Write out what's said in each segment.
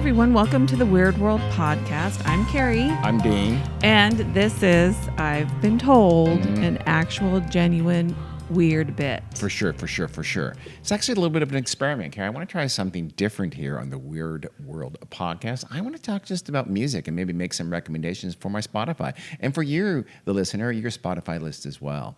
everyone. Welcome to the Weird World Podcast. I'm Carrie. I'm Dean. And this is, I've been told, an actual, genuine, weird bit. For sure. It's actually a little bit of an experiment, Carrie. I want to try something different here on the Weird World Podcast. I want to talk just about music and maybe make some recommendations for my Spotify. And for you, the listener, your Spotify list as well.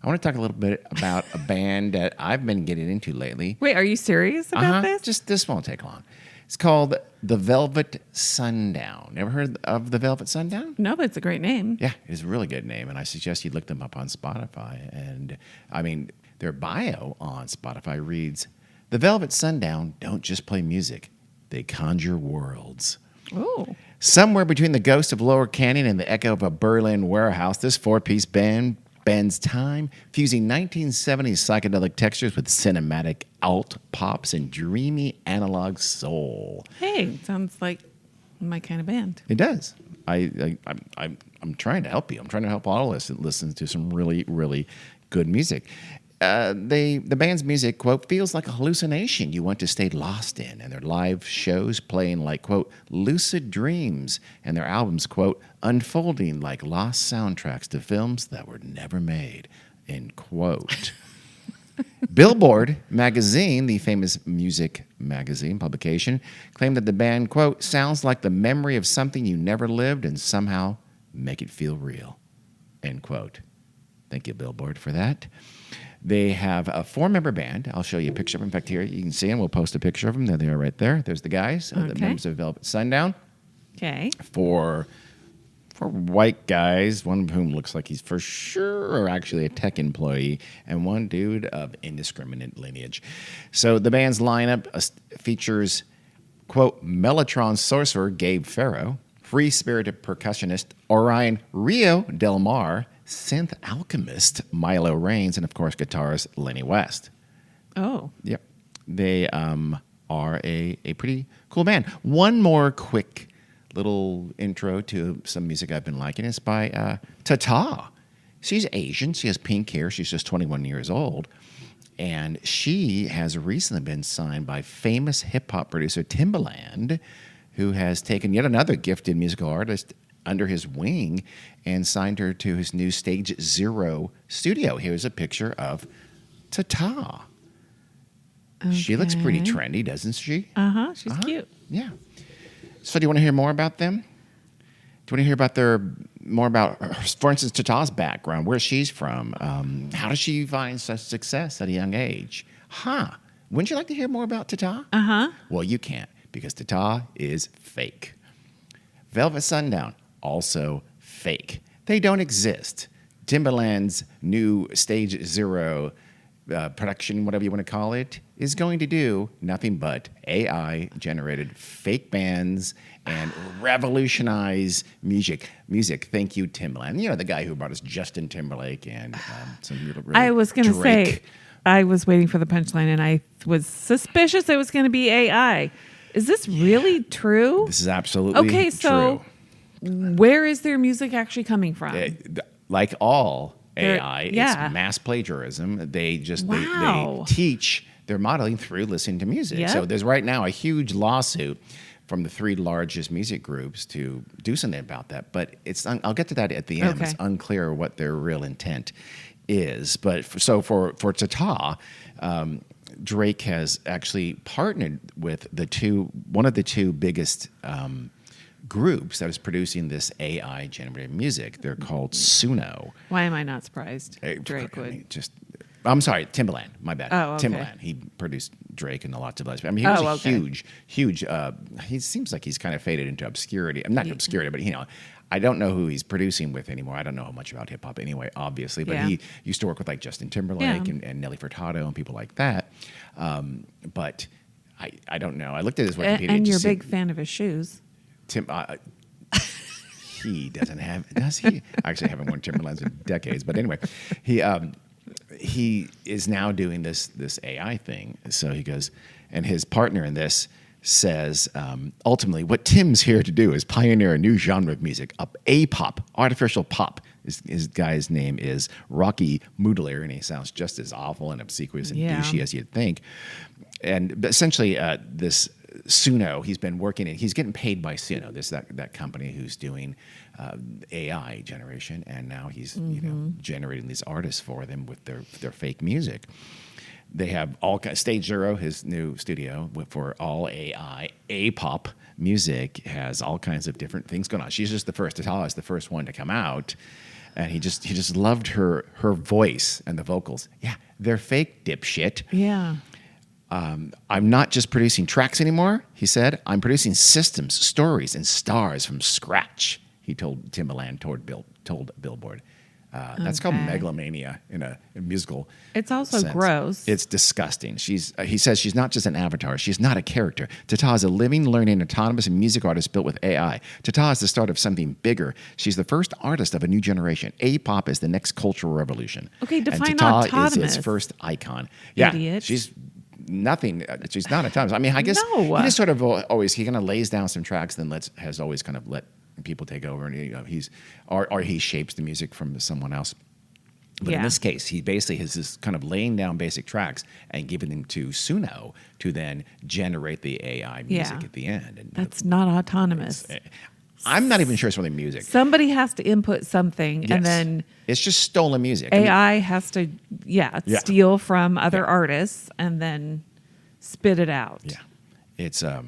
I want to talk a little bit about a band that I've been getting into lately. Wait, are you serious about this? This won't take long. It's called The Velvet Sundown. Ever heard of The Velvet Sundown? No, but it's a great name. Yeah, it's a really good name, and I suggest you look them up on Spotify. And, I mean, their bio on Spotify reads, The Velvet Sundown don't just play music. They conjure worlds. Oh. Somewhere between the ghost of Lower Canyon and the echo of a Berlin warehouse, this four-piece band bends time, fusing 1970s psychedelic textures with cinematic alt pops and dreamy analog soul. Hey, sounds like my kind of band. It does. I'm trying to help you. I'm trying to help all of us listen to some really, really good music. The band's music, quote, feels like a hallucination you want to stay lost in, and their live shows playing like, quote, lucid dreams, and their albums, quote, unfolding like lost soundtracks to films that were never made, end quote. Billboard Magazine, the famous music magazine publication, claimed that the band, quote, sounds like the memory of something you never lived and somehow make it feel real, end quote. Thank you, Billboard, for that. They have a 4-member band. I'll show you a picture of them. In fact, here you can see them. We'll post a picture of them. There they are right there. There's the guys, the members of Velvet Sundown. Okay. For white guys, one of whom looks like he's for sure actually a tech employee, and one dude of indiscriminate lineage. So the band's lineup features, quote, Mellotron sorcerer Gabe Farrow, free-spirited percussionist Orion Rio Del Mar, synth alchemist Milo Raines, and of course guitarist Lenny West. Oh. Yep. They are a pretty cool band. One more quick little intro to some music I've been liking is by Tata. She's Asian. She has pink hair. She's just 21 years old. And she has recently been signed by famous hip-hop producer Timbaland, who has taken yet another gifted musical artist under his wing and signed her to his new Stage Zero studio. Here's a picture of Tata. Okay. She looks pretty trendy, doesn't she? Uh-huh. She's cute. Yeah. So do you want to hear more about them? Do you want to hear about for instance, Tata's background, where she's from? How does she find such success at a young age? Wouldn't you like to hear more about Tata? Uh-huh. Well, you can't, because Tata is fake. Velvet Sundown, also fake. They don't exist. Timbaland's new Stage Zero production, whatever you want to call it, is going to do nothing but AI-generated fake bands and revolutionize music. Thank you, Timbaland. You know, the guy who brought us Justin Timberlake and some really I was going to say, I was waiting for the punchline, and I was suspicious it was going to be AI. Is this really true? This is absolutely true. Okay, so where is their music actually coming from? Like all AI, it's mass plagiarism. They teach their modeling through listening to music. Yep. So there's right now a huge lawsuit from the 3 largest music groups to do something about that. But I'll get to that at the end. Okay. It's unclear what their real intent is. But for Tata, Drake has actually partnered with one of the two biggest groups that is producing this AI generated music. They're called Suno. Why am I not surprised? Drake would. I'm sorry, Timbaland. My bad. Oh, okay. Timbaland. He produced Drake and lots of others. I mean, he was huge. He seems like he's kind of faded into obscurity. Not obscurity, but I don't know who he's producing with anymore. I don't know much about hip hop anyway, obviously. But he used to work with like Justin Timberlake and Nelly Furtado and people like that. But I don't know. I looked at his Wikipedia. And you're a big fan of his shoes. He doesn't have, does he? I actually haven't worn Timberlands in decades. But anyway, he is now doing this AI thing. So he goes, and his partner in this says, ultimately, what Tim's here to do is pioneer a new genre of music, A-pop, artificial pop. His guy's name is Rocky Moodler, and he sounds just as awful and obsequious and douchey as you'd think. And essentially, this Suno. He's been working in. He's getting paid by Suno. That company who's doing AI generation, and now he's generating these artists for them with their fake music. They have Stage Zero, his new studio for all AI, A-pop music, has all kinds of different things going on. She's just the first. Tatala is the first one to come out, and he just loved her voice and the vocals. Yeah, they're fake, dipshit. Yeah. I'm not just producing tracks anymore, he said. I'm producing systems, stories, and stars from scratch, he told Timbaland, told Billboard. That's called megalomania in a musical. It's also sense. gross. It's disgusting. He says she's not just an avatar. She's not a character. Tata is a living, learning, autonomous music artist built with AI. Tata is the start of something bigger. She's the first artist of a new generation. A-pop is the next cultural revolution. Okay, define and Tata autonomous. is its first icon. Yeah, Idiot. she's nothing. She's not autonomous. I mean, I guess No. he just sort of always, he kind of lays down some tracks, then has always kind of let people take over, and he shapes the music from someone else. But in this case, he basically has this kind of laying down basic tracks and giving them to Suno to then generate the AI music at the end. And that's not autonomous. I'm not even sure it's really music. Somebody has to input something, and then it's just stolen music. AI has to steal from other artists and then spit it out. Yeah,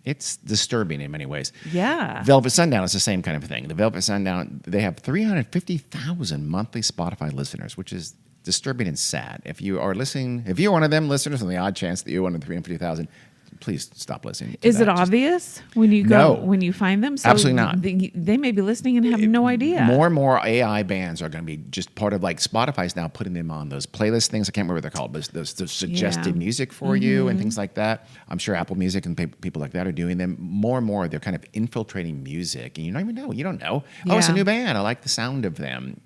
it's disturbing in many ways. Yeah. Velvet Sundown is the same kind of thing. The Velvet Sundown, they have 350,000 monthly Spotify listeners, which is disturbing and sad. If you're one of them listeners, on the odd chance that you're one of the 350,000, please stop listening. Is it obvious when you when you find them? So absolutely not. They may be listening and have no idea. More and more AI bands are going to be just part of, like, Spotify's now putting them on those playlist things. I can't remember what they're called, but those suggested music for you and things like that. I'm sure Apple Music and people like that are doing them. More and more, they're kind of infiltrating music, and you don't even know. You don't know. Oh, it's a new band. I like the sound of them.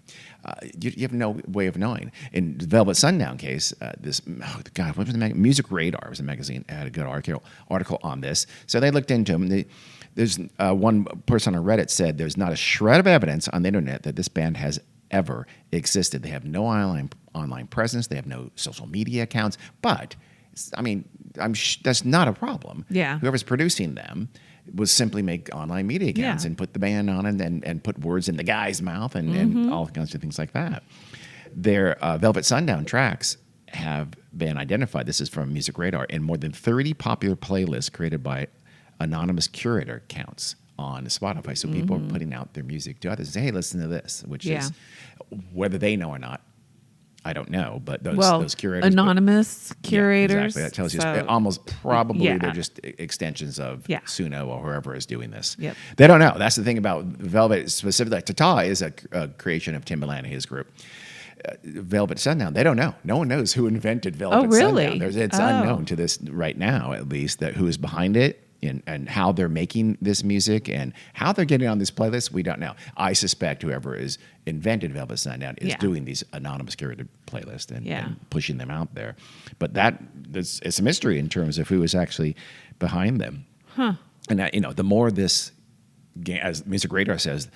You have no way of knowing. In the Velvet Sundown case, what was the magazine? Music Radar was a magazine. Had a good article on this. So they looked into them. There's one person on Reddit said there's not a shred of evidence on the internet that this band has ever existed. They have no online presence. They have no social media accounts. But I mean, that's not a problem. Yeah. Whoever's producing them was simply make online media accounts and put the band on and put words in the guy's mouth and all kinds of things like that. Their Velvet Sundown tracks have been identified. This is from Music Radar in more than 30 popular playlists created by anonymous curator accounts on Spotify. So people are putting out their music to others and say, hey, listen to this, which is, whether they know or not, I don't know, but those curators, anonymous curators. Exactly. That tells you almost probably they're just extensions of Suno or whoever is doing this. Yep. They don't know. That's the thing about Velvet specifically. Tata is a creation of Timbaland and his group. Velvet Sundown, they don't know. No one knows who invented Velvet Sundown. It's unknown to this right now, at least, that who is behind it. And how they're making this music and how they're getting on this playlist, we don't know. I suspect whoever is invented Velvet Sundown is doing these anonymous curated playlists and pushing them out there. But it's a mystery in terms of who is actually behind them. Huh. And the more this, as Music Radar says,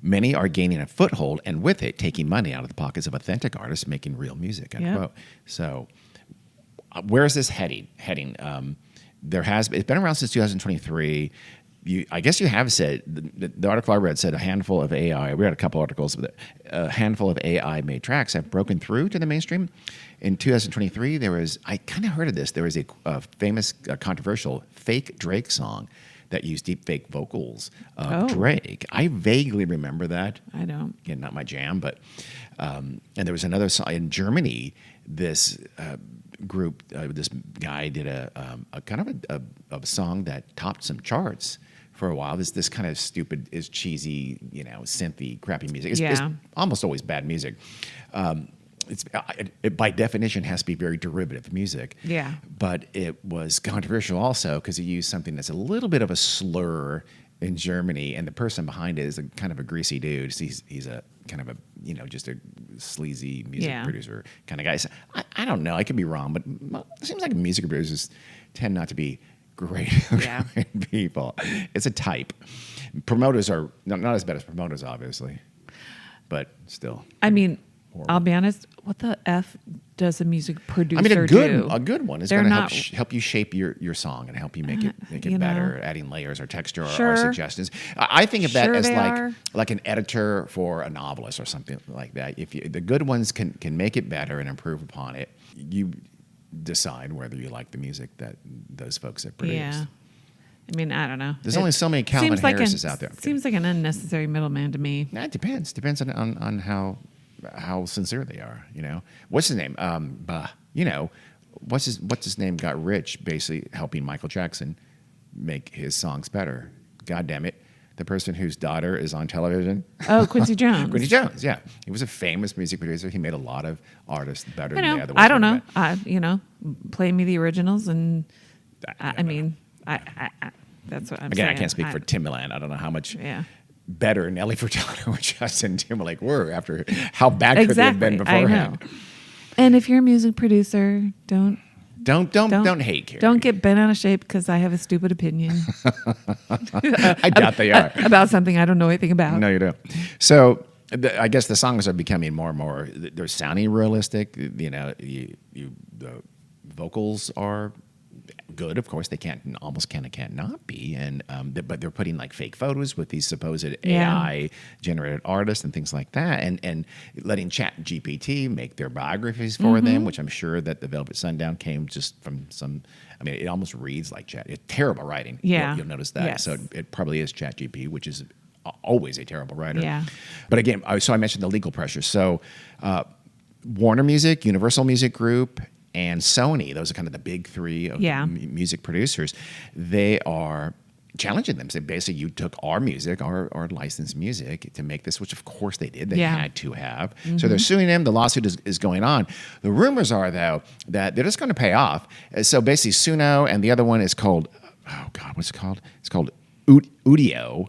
many are gaining a foothold and with it taking money out of the pockets of authentic artists making real music. Unquote. So where is this heading? It's been around since 2023. I guess you have said, the article I read said a handful of AI, we read a couple articles, but a handful of AI-made tracks have broken through to the mainstream. In 2023, I kind of heard of this, there was a famous, controversial fake Drake song that used deep fake vocals of Drake. I vaguely remember that. I don't. Again, not my jam, but, and there was another song in Germany, this group, this guy did a kind of a song that topped some charts for a while. This kind of stupid, is cheesy, synthy, crappy music. It's almost always bad music. It by definition has to be very derivative music. Yeah. But it was controversial also because he used something that's a little bit of a slur in Germany, and the person behind it is a kind of a greasy dude. He's a kind of a just a sleazy music producer kind of guy. So I don't know. I could be wrong, but it seems like music producers tend not to be great people. It's a type. Promoters are not as bad as promoters, obviously, but still. I mean, horrible. I'll be honest. What the F does a music producer I mean, do? a good one is They're going to not- help you shape your song and help you make it you better, know. adding layers or texture or Sure. suggestions. I think of that Sure as they are. like an editor for a novelist or something like that. If the good ones can make it better and improve upon it, you decide whether you like the music that those folks have produced. Yeah. I mean, I don't know. There's only so many Calvin seems like Harrises out there. Seems like an unnecessary middleman to me. That depends. Depends on how sincere they are. You know, what's his name? You know, what's his name? Got rich basically helping Michael Jackson make his songs better. God damn it. The person whose daughter is on television. Oh, Quincy Jones. Quincy Jones, yeah. He was a famous music producer. He made a lot of artists better I than know. the other ones. I don't know. You know, play me the originals, and I mean, I that's what I'm Again, saying. I can't speak for Timbaland. I don't know how much Yeah. better Nelly Furtado or Justin Timberlake were after how bad could they have been Exactly. I beforehand. know. And if you're a music producer, don't hate Carrie. Don't get bent out of shape because I have a stupid opinion I doubt they are. about something I don't know anything about. No, you don't. So I guess the songs are becoming more and more. They're sounding realistic. You know, the vocals are good. Of course, they almost can't not be. And but they're putting like fake photos with these supposed AI generated artists and things like that, and letting Chat GPT make their biographies for them, which I'm sure that the Velvet Sundown came just from some. I mean, it almost reads like Chat. It's terrible writing. Yeah. You'll notice that. Yes. So it probably is Chat GPT, which is always a terrible writer. Yeah. But again, so I mentioned the legal pressure. So Warner Music, Universal Music Group, and Sony, those are kind of the big three of music producers. They are challenging them. So basically, you took our music, our licensed music, to make this, which of course they did. They had to have. So they're suing them. The lawsuit is going on. The rumors are, though, that they're just going to pay off. So basically, Suno and the other one is called, oh God, what's it called? It's called Udio,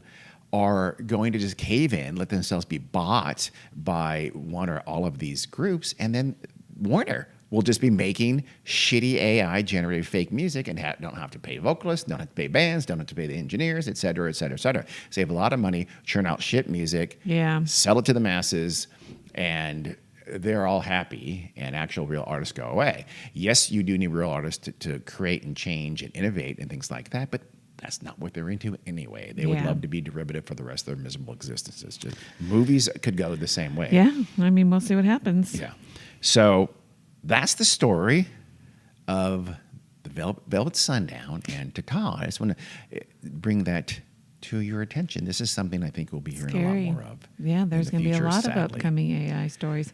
are going to just cave in, let themselves be bought by one or all of these groups, and then Warner will just be making shitty AI-generated fake music and don't have to pay vocalists, don't have to pay bands, don't have to pay the engineers, et cetera, et cetera, et cetera. Save a lot of money, churn out shit music, sell it to the masses, and they're all happy, and actual real artists go away. Yes, you do need real artists to create and change and innovate and things like that, but that's not what they're into anyway. They would love to be derivative for the rest of their miserable existences. Just movies could go the same way. Yeah, I mean, we'll see what happens. Yeah. So that's the story of the Velvet Sundown and Tata. I just want to bring that to your attention. This is something I think we'll be hearing a lot more of. Yeah, there's going to be a lot of upcoming AI stories.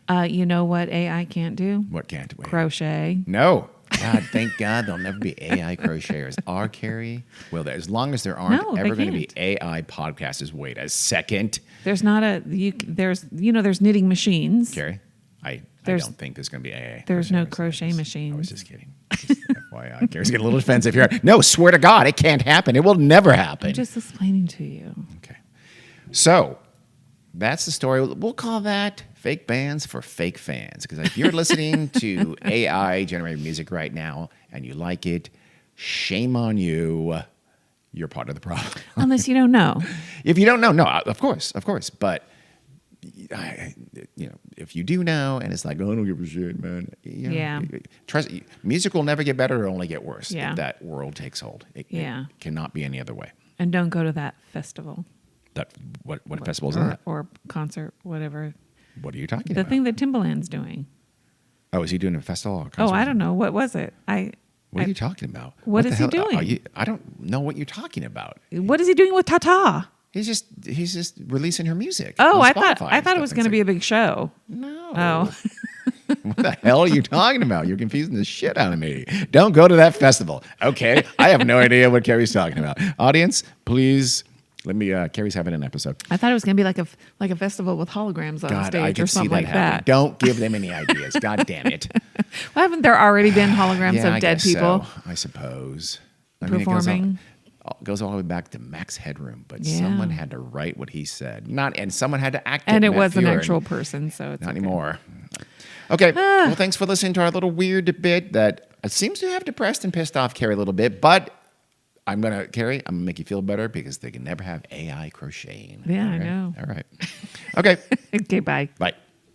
You know what AI can't do? What can't we? Crochet. No. God, thank God there'll never be AI crocheters. Are, Carrie? Well, as long as there aren't ever going to be AI podcasters. Wait a second. There's not there's knitting machines. Carrie, I don't think there's going to be AI. There's no crochet machines. I was just kidding. Just FYI. Carrie's getting a little defensive here. No, swear to God, it can't happen. It will never happen. I'm just explaining to you. Okay. So that's the story. We'll call that fake bands for fake fans. Because if you're listening to AI-generated music right now and you like it, shame on you. You're part of the problem. Unless you don't know. If you don't know, no, of course. But if you do know, and it's like, oh, I don't give a shit, man. Trust, music will never get better; it'll only get worse. Yeah. If that world takes hold. It cannot be any other way. And don't go to that festival. What festival is that? Or concert, whatever. What are you talking The about? thing that Timbaland's doing. Oh, is he doing a festival or a concert? Oh, I don't know. What was it? What are you talking about? What the is he hell- doing? I don't know what you're talking about. What is he doing with Tata? He's just releasing her music. Oh, on I Spotify thought it was going to be a big show. No. Oh. What the hell are you talking about? You're confusing the shit out of me. Don't go to that festival. Okay, I have no idea what Carrie's talking about. Audience, please let me. Carrie's having an episode. I thought it was going to be like a festival with holograms on God, stage I could or see something that like happening. that. Don't give them any ideas. God damn it. Well, haven't there already been holograms I of dead guess people so, I suppose. performing? It goes all the way back to Max Headroom, but Yeah. someone had to write what he said. And someone had to act it. And it Matt was an Fuhrer. actual person, so it's Not okay. anymore. Okay. Well, thanks for listening to our little weird bit that seems to have depressed and pissed off Carrie a little bit, but I'm gonna make you feel better because they can never have AI crocheting. Yeah, I Okay? know. All right. Okay. Okay, bye. Bye.